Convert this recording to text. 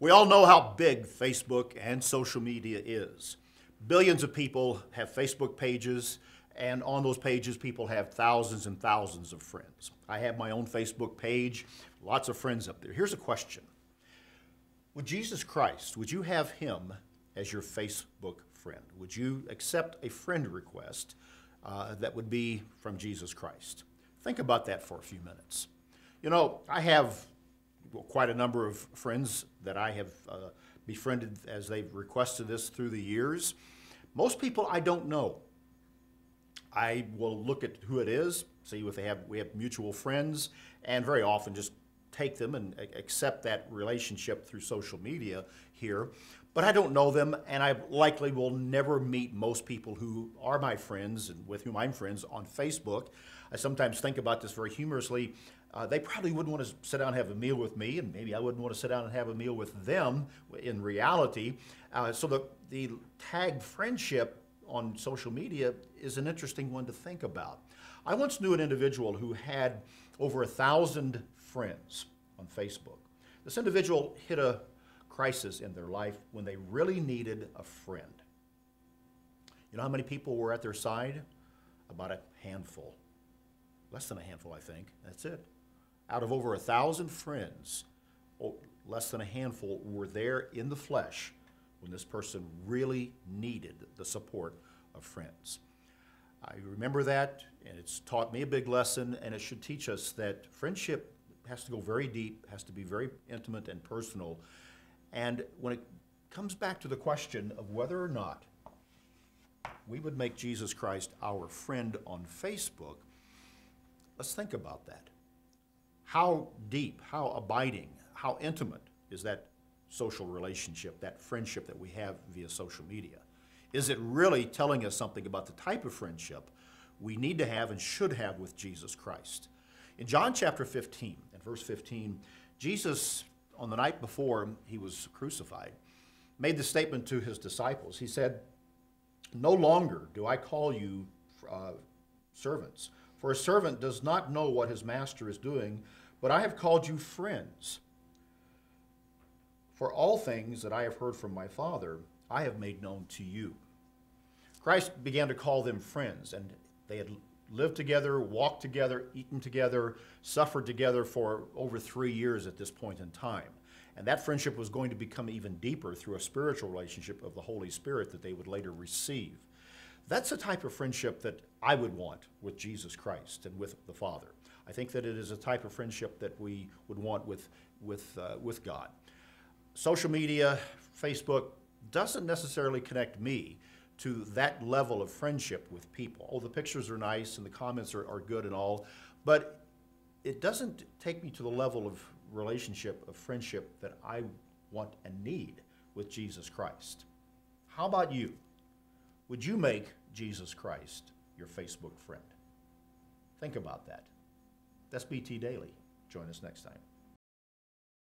We all know how big Facebook and social media is. Billions of people have Facebook pages, and on those pages, people have thousands and thousands of friends. I have my own Facebook page, lots of friends up there. Here's a question. Would Jesus Christ, would you have him as your Facebook friend? Would you accept a friend request that would be from Jesus Christ? Think about that for a few minutes. You know, I have quite a number of friends that I have befriended as they've requested this through the years. Most people I don't know. I will look at who it is, see if we have mutual friends, and very often just take them and accept that relationship through social media here. But I don't know them, and I likely will never meet most people who are my friends and with whom I'm friends on Facebook. I sometimes think about this very humorously. They probably wouldn't want to sit down and have a meal with me, and maybe I wouldn't want to sit down and have a meal with them in reality. So the tagged friendship on social media is an interesting one to think about. I once knew an individual who had over 1,000 friends on Facebook. This individual hit a crisis in their life when they really needed a friend. You know how many people were at their side? About a handful. Less than a handful, I think. That's it. Out of over 1,000 friends, less than a handful were there in the flesh when this person really needed the support of friends. I remember that, and it's taught me a big lesson, and it should teach us that friendship has to go very deep, has to be very intimate and personal. And when it comes back to the question of whether or not we would make Jesus Christ our friend on Facebook, let's think about that. How deep, how abiding, how intimate is that social relationship, that friendship that we have via social media? Is it really telling us something about the type of friendship we need to have and should have with Jesus Christ? In John chapter 15, and verse 15, Jesus, on the night before he was crucified, made the statement to his disciples. He said, "No longer do I call you servants, for a servant does not know what his master is doing, but I have called you friends. For all things that I have heard from my Father, I have made known to you." Christ began to call them friends, and they had lived together, walked together, eaten together, suffered together for over 3 years at this point in time. And that friendship was going to become even deeper through a spiritual relationship of the Holy Spirit that they would later receive. That's the type of friendship that I would want with Jesus Christ and with the Father. I think that it is a type of friendship that we would want with God. Social media, Facebook, doesn't necessarily connect me to that level of friendship with people. Oh, the pictures are nice and the comments are good and all, but it doesn't take me to the level of relationship, of friendship that I want and need with Jesus Christ. How about you? Would you make Jesus Christ your Facebook friend? Think about that. That's BT Daily. Join us next time.